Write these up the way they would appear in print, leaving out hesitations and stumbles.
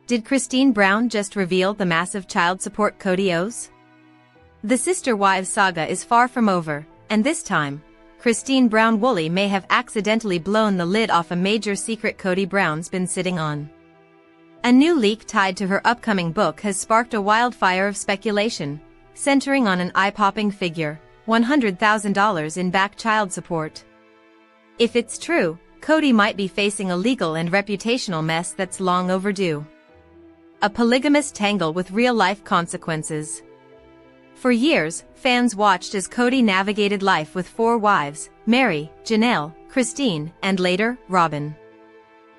Did Christine Brown just reveal the massive child support Kody owes? The sister wives saga is far from over, and this time, Christine Brown Woolley may have accidentally blown the lid off a major secret Kody Brown's been sitting on. A new leak tied to her upcoming book has sparked a wildfire of speculation, centering on an eye-popping figure, $100,000 in back child support. If it's true, Kody might be facing a legal and reputational mess that's long overdue. A polygamous tangle with real-life consequences. For years, fans watched as Kody navigated life with 4 wives, Meri, Janelle, Christine, and later, Robyn.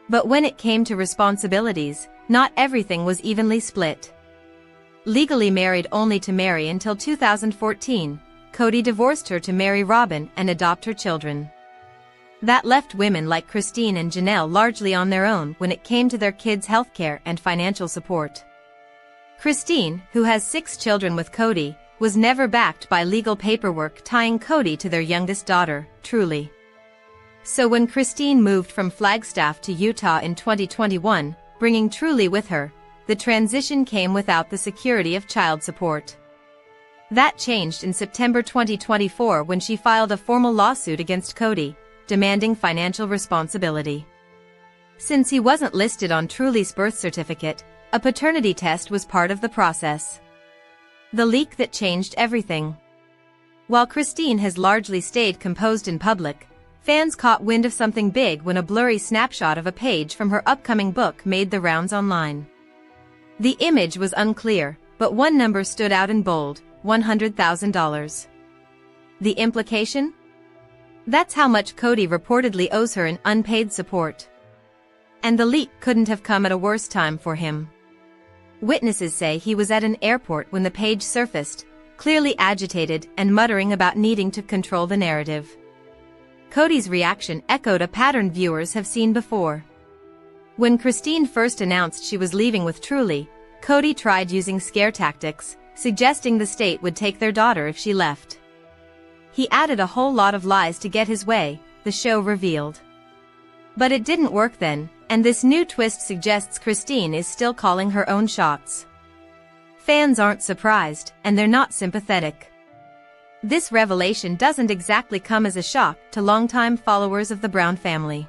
But when it came to responsibilities, not everything was evenly split. Legally married only to Meri until 2014, Kody divorced her to marry Robyn and adopt her children. That left women like Christine and Janelle largely on their own when it came to their kids' healthcare and financial support. Christine, who has 6 children with Kody, was never backed by legal paperwork tying Kody to their youngest daughter, Truly. So when Christine moved from Flagstaff to Utah in 2021, bringing Truly with her, the transition came without the security of child support. That changed in September 2024 when she filed a formal lawsuit against Kody, demanding financial responsibility. Since he wasn't listed on Truly's birth certificate, a paternity test was part of the process. The leak that changed everything. While Christine has largely stayed composed in public, fans caught wind of something big when a blurry snapshot of a page from her upcoming book made the rounds online. The image was unclear, but one number stood out in bold, $100,000. The implication? That's how much Kody reportedly owes her in unpaid support. And the leak couldn't have come at a worse time for him. Witnesses say he was at an airport when the page surfaced, clearly agitated and muttering about needing to control the narrative. Kody's reaction echoed a pattern viewers have seen before. When Christine first announced she was leaving with Truly, Kody tried using scare tactics, suggesting the state would take their daughter if she left. He added a whole lot of lies to get his way, the show revealed. But it didn't work then, and this new twist suggests Christine is still calling her own shots. Fans aren't surprised, and they're not sympathetic. This revelation doesn't exactly come as a shock to longtime followers of the Brown family.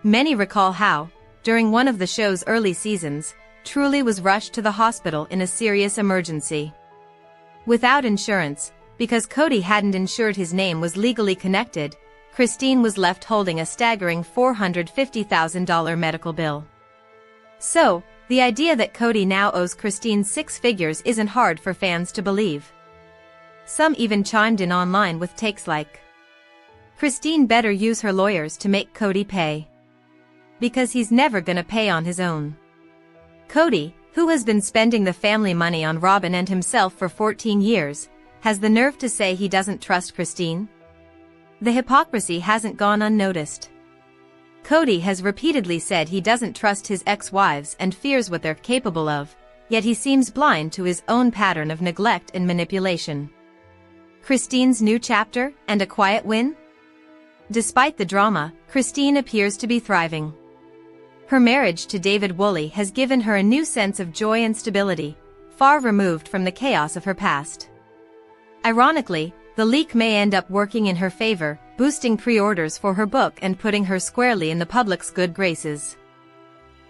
Many recall how, during one of the show's early seasons, Truly was rushed to the hospital in a serious emergency. Without insurance, because Kody hadn't ensured his name was legally connected, Christine was left holding a staggering $450,000 medical bill. So, the idea that Kody now owes Christine 6 figures isn't hard for fans to believe. Some even chimed in online with takes like, "Christine better use her lawyers to make Kody pay. Because he's never gonna pay on his own." Kody, who has been spending the family money on Robyn and himself for 14 years, has the nerve to say he doesn't trust Christine? The hypocrisy hasn't gone unnoticed. Kody has repeatedly said he doesn't trust his ex-wives and fears what they're capable of, yet he seems blind to his own pattern of neglect and manipulation. Christine's new chapter, and a quiet win? Despite the drama, Christine appears to be thriving. Her marriage to David Woolley has given her a new sense of joy and stability, far removed from the chaos of her past. Ironically, the leak may end up working in her favor, boosting pre-orders for her book and putting her squarely in the public's good graces.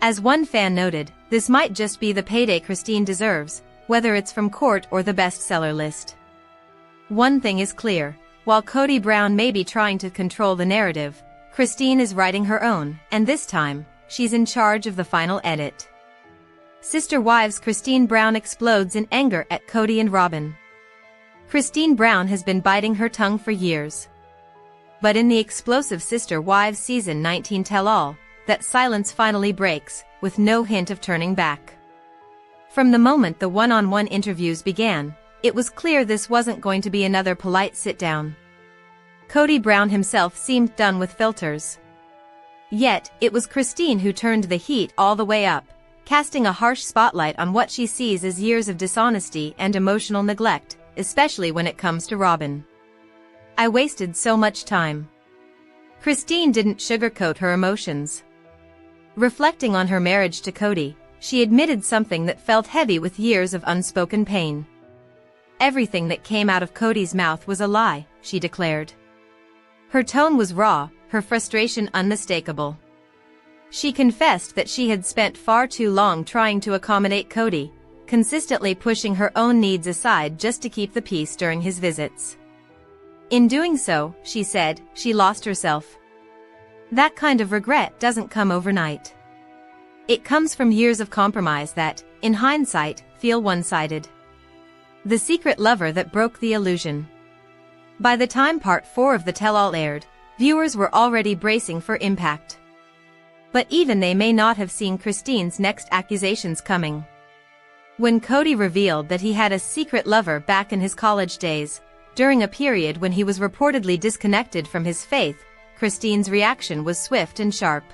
As one fan noted, this might just be the payday Christine deserves, whether it's from court or the bestseller list. One thing is clear, while Kody Brown may be trying to control the narrative, Christine is writing her own, and this time, she's in charge of the final edit. Sister wives Christine Brown explodes in anger at Kody and Robyn. Christine Brown has been biting her tongue for years. But in the explosive Sister Wives Season 19 tell-all, that silence finally breaks, with no hint of turning back. From the moment the one-on-one interviews began, it was clear this wasn't going to be another polite sit-down. Kody Brown himself seemed done with filters. Yet, it was Christine who turned the heat all the way up, casting a harsh spotlight on what she sees as years of dishonesty and emotional neglect, especially when it comes to Robyn. "I wasted so much time." Christine didn't sugarcoat her emotions. Reflecting on her marriage to Kody, she admitted something that felt heavy with years of unspoken pain. Everything that came out of Kody's mouth was a lie, she declared. Her tone was raw, her frustration unmistakable. She confessed that she had spent far too long trying to accommodate Kody, consistently pushing her own needs aside just to keep the peace during his visits. In doing so, she said, she lost herself. That kind of regret doesn't come overnight. It comes from years of compromise that, in hindsight, feel one-sided. The secret lover that broke the illusion. By the time part 4 of the tell-all aired, viewers were already bracing for impact. But even they may not have seen Christine's next accusations coming. When Kody revealed that he had a secret lover back in his college days, during a period when he was reportedly disconnected from his faith, Christine's reaction was swift and sharp.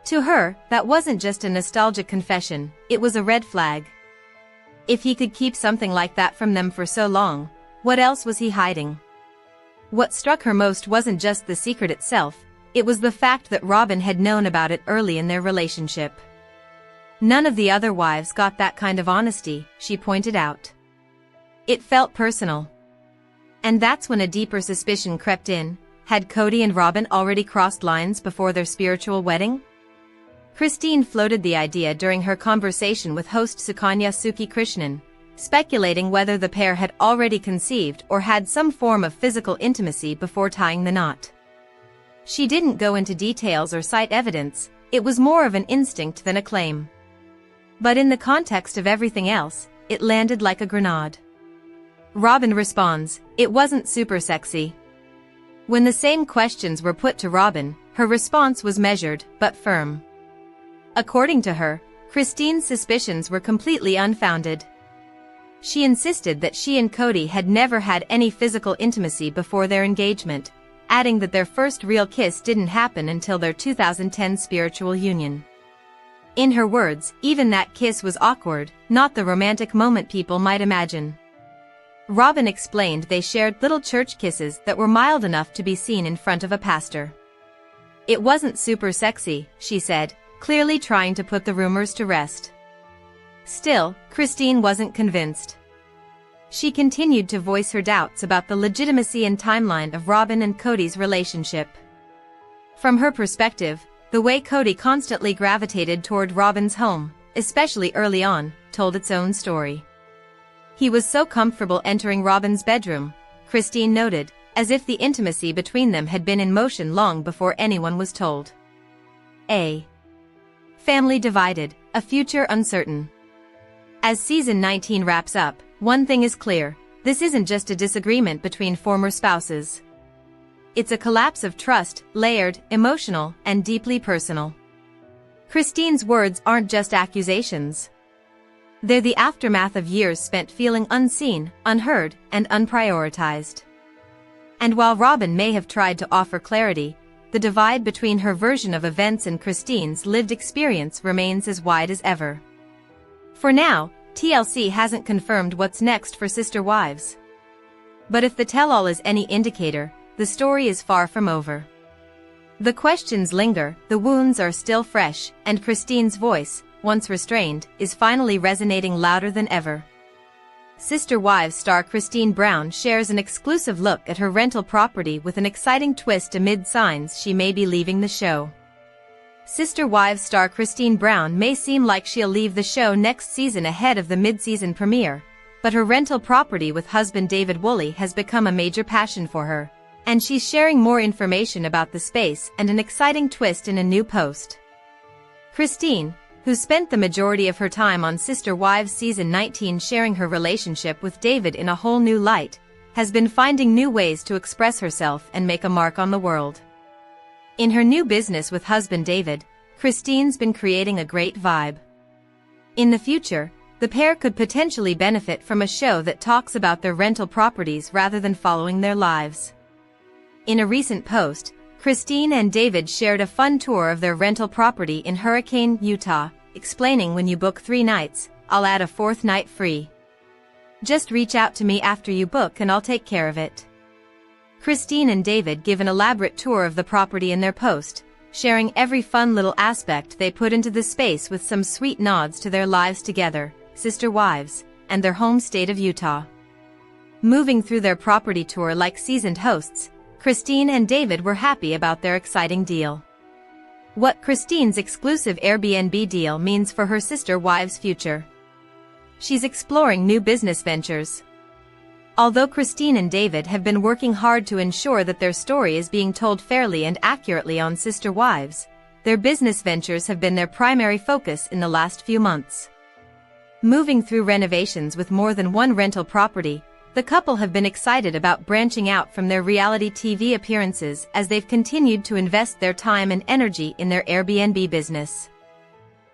To her, that wasn't just a nostalgic confession, it was a red flag. If he could keep something like that from them for so long, what else was he hiding? What struck her most wasn't just the secret itself, it was the fact that Robyn had known about it early in their relationship. None of the other wives got that kind of honesty, she pointed out. It felt personal. And that's when a deeper suspicion crept in. Had Kody and Robyn already crossed lines before their spiritual wedding? Christine floated the idea during her conversation with host Sukanya Suki Krishnan, speculating whether the pair had already conceived or had some form of physical intimacy before tying the knot. She didn't go into details or cite evidence, it was more of an instinct than a claim. But in the context of everything else, it landed like a grenade. Robyn responds, "It wasn't super sexy." When the same questions were put to Robyn, her response was measured, but firm. According to her, Christine's suspicions were completely unfounded. She insisted that she and Kody had never had any physical intimacy before their engagement, adding that their first real kiss didn't happen until their 2010 spiritual union. In her words, even that kiss was awkward, not the romantic moment people might imagine. Robyn explained they shared little church kisses that were mild enough to be seen in front of a pastor. It wasn't super sexy, she said, clearly trying to put the rumors to rest. Still, Christine wasn't convinced. She continued to voice her doubts about the legitimacy and timeline of Robyn and Kody's relationship. From her perspective, the way Kody constantly gravitated toward Robyn's home, especially early on, told its own story. He was so comfortable entering Robyn's bedroom, Christine noted, as if the intimacy between them had been in motion long before anyone was told. A family divided, a future uncertain. As season 19 wraps up, one thing is clear, this isn't just a disagreement between former spouses. It's a collapse of trust, layered, emotional, and deeply personal. Christine's words aren't just accusations. They're the aftermath of years spent feeling unseen, unheard, and unprioritized. And while Robyn may have tried to offer clarity, the divide between her version of events and Christine's lived experience remains as wide as ever. For now, TLC hasn't confirmed what's next for Sister Wives. But if the tell-all is any indicator, the story is far from over. The questions linger, the wounds are still fresh, and Christine's voice, once restrained, is finally resonating louder than ever. Sister Wives star Kody Brown shares an exclusive look at her rental property with an exciting twist amid signs she may be leaving the show. Sister Wives star Kody Brown may seem like she'll leave the show next season ahead of the mid-season premiere, but her rental property with husband David Woolley has become a major passion for her, and she's sharing more information about the space and an exciting twist in a new post. Kody, who spent the majority of her time on Sister Wives season 19 sharing her relationship with David in a whole new light, has been finding new ways to express herself and make a mark on the world. In her new business with husband David, Kody's been creating a great vibe. In the future, the pair could potentially benefit from a show that talks about their rental properties rather than following their lives. In a recent post, Kody and David shared a fun tour of their rental property in Hurricane, Utah, explaining, "When you book 3 nights, I'll add a 4th night free. Just reach out to me after you book and I'll take care of it." Kody and David give an elaborate tour of the property in their post, sharing every fun little aspect they put into the space with some sweet nods to their lives together, sister wives, and their home state of Utah. Moving through their property tour like seasoned hosts, Christine and David were happy about their exciting deal. What Christine's exclusive Airbnb deal means for her sister wives' future. She's exploring new business ventures. Although Christine and David have been working hard to ensure that their story is being told fairly and accurately on Sister Wives, their business ventures have been their primary focus in the last few months. Moving through renovations with more than one rental property, the couple have been excited about branching out from their reality TV appearances as they've continued to invest their time and energy in their Airbnb business.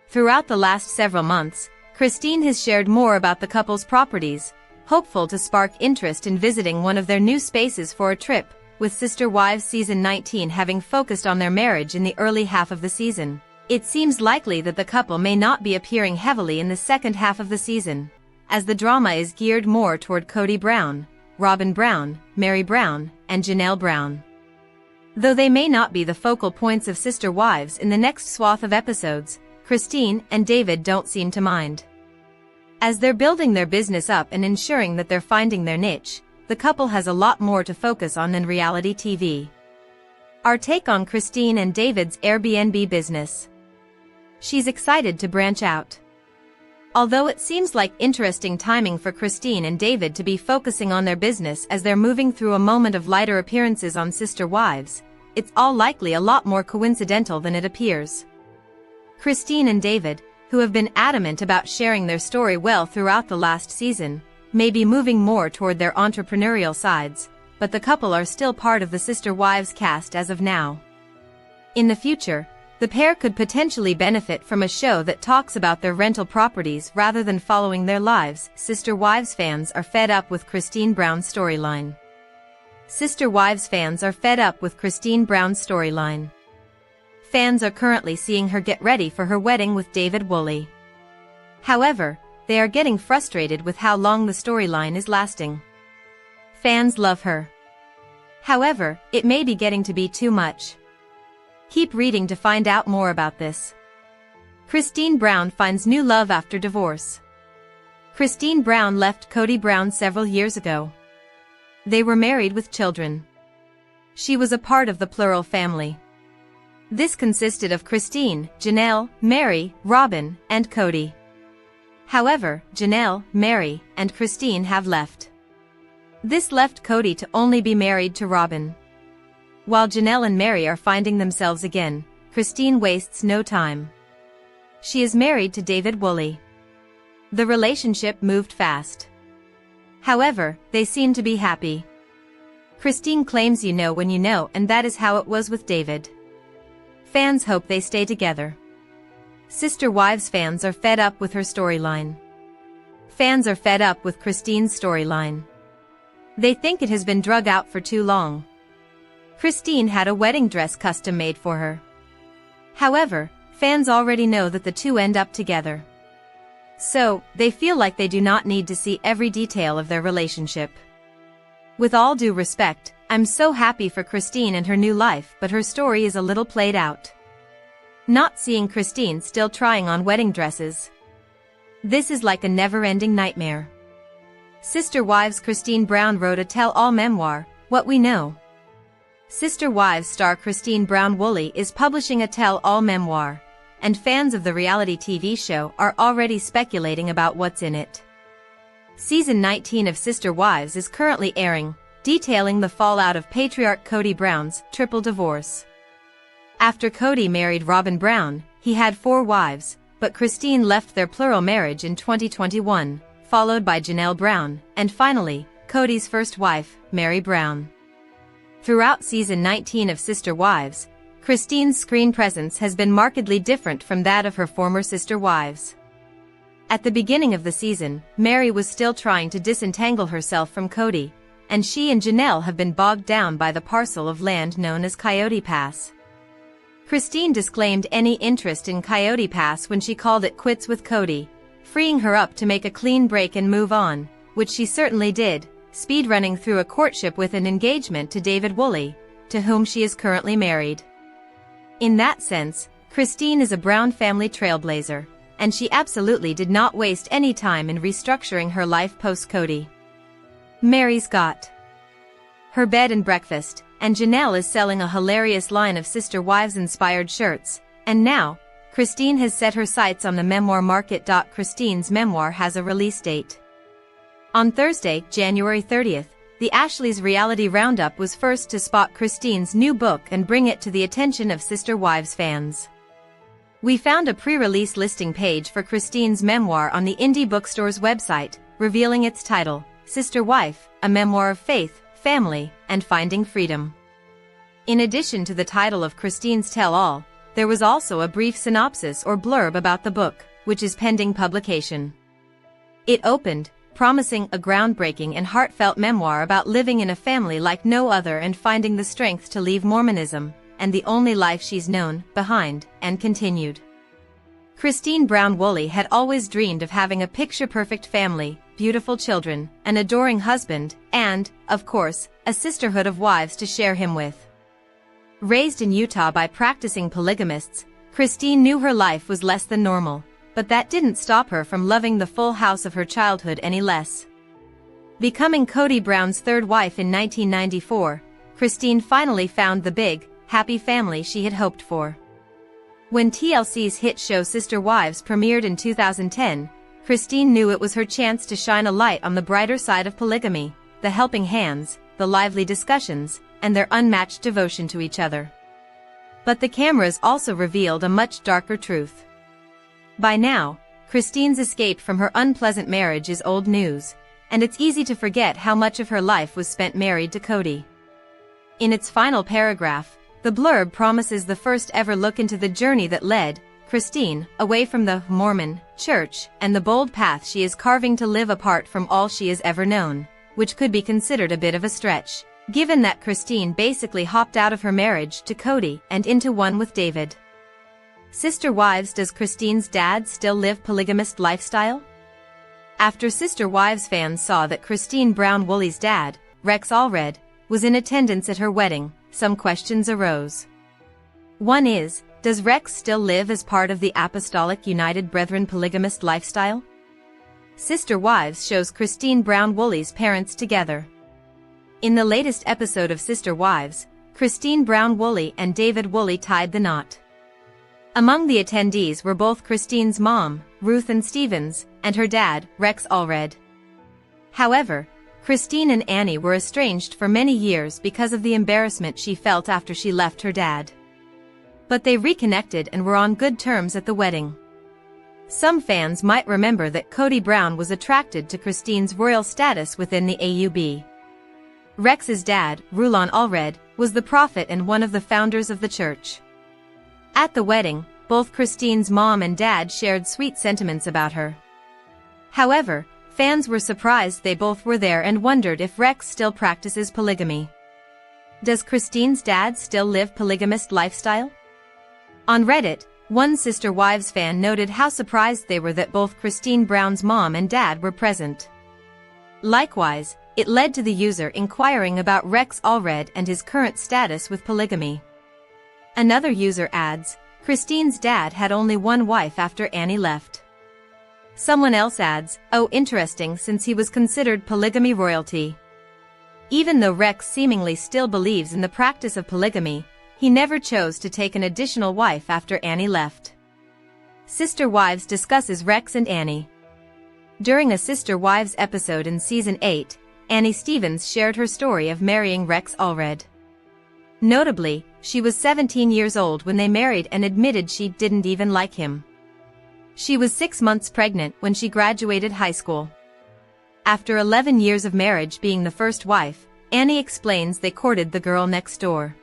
Throughout the last several months, Christine has shared more about the couple's properties, hopeful to spark interest in visiting one of their new spaces for a trip, with Sister Wives Season 19 having focused on their marriage in the early half of the season. It seems likely that the couple may not be appearing heavily in the second half of the season, as the drama is geared more toward Kody Brown, Robyn Brown, Meri Brown, and Janelle Brown. Though they may not be the focal points of Sister Wives in the next swath of episodes, Christine and David don't seem to mind. As they're building their business up and ensuring that they're finding their niche, the couple has a lot more to focus on than reality TV. Our take on Christine and David's Airbnb business. She's excited to branch out. Although it seems like interesting timing for Christine and David to be focusing on their business as they're moving through a moment of lighter appearances on Sister Wives, it's all likely a lot more coincidental than it appears. Christine and David, who have been adamant about sharing their story well throughout the last season, may be moving more toward their entrepreneurial sides, but the couple are still part of the Sister Wives cast as of now. In the future, the pair could potentially benefit from a show that talks about their rental properties rather than following their lives. Sister Wives fans are fed up with Christine Brown's storyline. Sister Wives fans are fed up with Christine Brown's storyline. Fans are currently seeing her get ready for her wedding with David Woolley. However, they are getting frustrated with how long the storyline is lasting. Fans love her. However, it may be getting to be too much. Keep reading to find out more about this. Christine Brown finds new love after divorce. Christine Brown left Kody Brown several years ago. They were married with children. She was a part of the plural family. This consisted of Christine, Janelle, Meri, Robyn, and Kody. However, Janelle, Meri, and Christine have left. This left Kody to only be married to Robyn. While Janelle and Meri are finding themselves again, Christine wastes no time. She is married to David Woolley. The relationship moved fast. However, they seem to be happy. Christine claims you know when you know, and that is how it was with David. Fans hope they stay together. Sister Wives fans are fed up with her storyline. Fans are fed up with Christine's storyline. They think it has been drug out for too long. Christine had a wedding dress custom made for her. However, fans already know that the two end up together. So, they feel like they do not need to see every detail of their relationship. With all due respect, I'm so happy for Christine and her new life, but her story is a little played out. Not seeing Christine still trying on wedding dresses. This is like a never-ending nightmare. Sister Wives Christine Brown wrote a tell-all memoir, What We Know. Sister Wives star Christine Brown Woolley is publishing a tell-all memoir, and fans of the reality TV show are already speculating about what's in it. Season 19 of Sister Wives is currently airing, detailing the fallout of patriarch Kody Brown's triple divorce. After Kody married Robyn Brown, he had 4 wives, but Christine left their plural marriage in 2021, followed by Janelle Brown, and finally, Kody's first wife, Meri Brown. Throughout season 19 of Sister Wives, Christine's screen presence has been markedly different from that of her former sister wives. At the beginning of the season, Meri was still trying to disentangle herself from Kody, and she and Janelle have been bogged down by the parcel of land known as Coyote Pass. Christine disclaimed any interest in Coyote Pass when she called it quits with Kody, freeing her up to make a clean break and move on, which she certainly did, speedrunning through a courtship with an engagement to David Woolley, to whom she is currently married. In that sense, Christine is a Brown family trailblazer, and she absolutely did not waste any time in restructuring her life post-Kody. Meri's got her bed and breakfast, and Janelle is selling a hilarious line of Sister Wives-inspired shirts, and now, Christine has set her sights on the memoir market. Christine's memoir has a release date. On Thursday, January 30th, the Ashley's Reality Roundup was first to spot Christine's new book and bring it to the attention of Sister Wives fans. We found a pre-release listing page for Christine's memoir on the indie bookstore's website, revealing its title, Sister Wife, A Memoir of Faith, Family, and Finding Freedom. In addition to the title of Christine's tell-all, there was also a brief synopsis or blurb about the book, which is pending publication. It opened, promising a groundbreaking and heartfelt memoir about living in a family like no other and finding the strength to leave Mormonism, and the only life she's known, behind, and continued. Christine Brown Woolley had always dreamed of having a picture-perfect family, beautiful children, an adoring husband, and, of course, a sisterhood of wives to share him with. Raised in Utah by practicing polygamists, Christine knew her life was less than normal, but that didn't stop her from loving the full house of her childhood any less. Becoming Kody Brown's third wife in 1994, Christine finally found the big, happy family she had hoped for. When TLC's hit show Sister Wives premiered in 2010, Christine knew it was her chance to shine a light on the brighter side of polygamy, the helping hands, the lively discussions, and their unmatched devotion to each other. But the cameras also revealed a much darker truth. By now, Christine's escape from her unpleasant marriage is old news, and it's easy to forget how much of her life was spent married to Kody. In its final paragraph, the blurb promises the first ever look into the journey that led Christine away from the Mormon Church and the bold path she is carving to live apart from all she has ever known, which could be considered a bit of a stretch, given that Christine basically hopped out of her marriage to Kody and into one with David. Sister Wives, does Christine's dad still live polygamist lifestyle? After Sister Wives fans saw that Christine Brown Woolley's dad, Rex Allred, was in attendance at her wedding, some questions arose. One is, does Rex still live as part of the Apostolic United Brethren polygamist lifestyle? Sister Wives shows Christine Brown Woolley's parents together. In the latest episode of Sister Wives, Christine Brown Woolley and David Woolley tied the knot. Among the attendees were both Christine's mom, Ruth Ann Stevens, and her dad, Rex Allred. However, Christine and Annie were estranged for many years because of the embarrassment she felt after she left her dad. But they reconnected and were on good terms at the wedding. Some fans might remember that Kody Brown was attracted to Christine's royal status within the AUB. Rex's dad, Rulon Allred, was the prophet and one of the founders of the church. At the wedding, both Christine's mom and dad shared sweet sentiments about her. However, fans were surprised they both were there and wondered if Rex still practices polygamy. Does Christine's dad still live polygamist lifestyle? On Reddit, one Sister Wives fan noted how surprised they were that both Christine Brown's mom and dad were present. Likewise, it led to the user inquiring about Rex Allred and his current status with polygamy. Another user adds, Christine's dad had only one wife after Annie left. Someone else adds, oh, interesting, since he was considered polygamy royalty. Even though Rex seemingly still believes in the practice of polygamy, he never chose to take an additional wife after Annie left. Sister Wives discusses Rex and Annie. During a Sister Wives episode in Season 8, Annie Stevens shared her story of marrying Rex Allred. Notably, she was 17 years old when they married and admitted she didn't even like him. She was 6 months pregnant when she graduated high school. After 11 years of marriage being the first wife, Annie explains they courted the girl next door.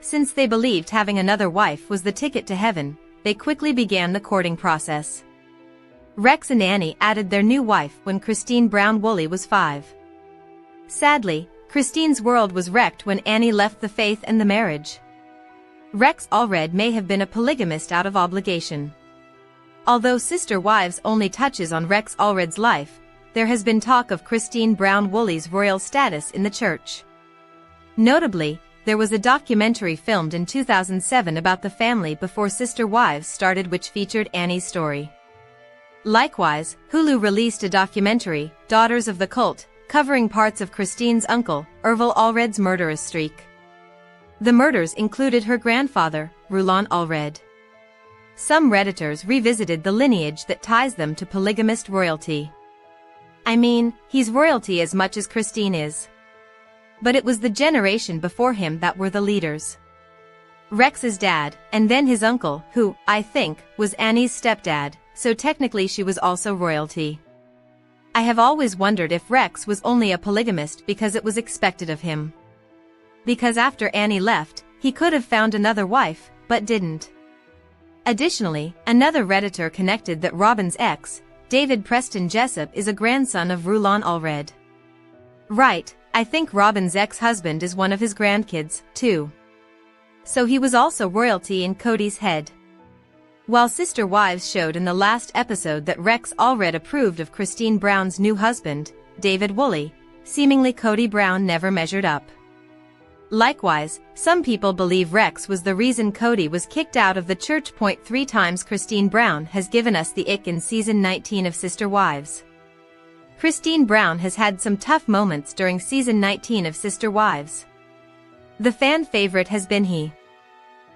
Since they believed having another wife was the ticket to heaven, they quickly began the courting process. Rex and Annie added their new wife when Christine Brown Woolley was 5. Sadly, Christine's world was wrecked when Annie left the faith and the marriage. Rex Allred may have been a polygamist out of obligation. Although Sister Wives only touches on Rex Allred's life, there has been talk of Christine Brown Woolley's royal status in the church. Notably, there was a documentary filmed in 2007 about the family before Sister Wives started, which featured Annie's story. Likewise, Hulu released a documentary, Daughters of the Cult, covering parts of Christine's uncle, Ervil Allred's murderous streak. The murders included her grandfather, Rulon Allred. Some Redditors revisited the lineage that ties them to polygamist royalty. I mean, he's royalty as much as Christine is. But it was the generation before him that were the leaders. Rex's dad, and then his uncle, who, I think, was Annie's stepdad, so technically she was also royalty. I have always wondered if Rex was only a polygamist because it was expected of him. Because after Annie left, he could have found another wife, but didn't. Additionally, another Redditor connected that Robyn's ex, David Preston Jessup, is a grandson of Rulon Allred. Right, I think Robyn's ex-husband is one of his grandkids, too. So he was also royalty in Kody's head. While Sister Wives showed in the last episode that Rex Allred approved of Christine Brown's new husband, David Woolley, seemingly Kody Brown never measured up. Likewise, some people believe Rex was the reason Kody was kicked out of the church. 3 times Christine Brown has given us the ick in season 19 of Sister Wives. Christine Brown has had some tough moments during season 19 of Sister Wives. The fan favorite has been he.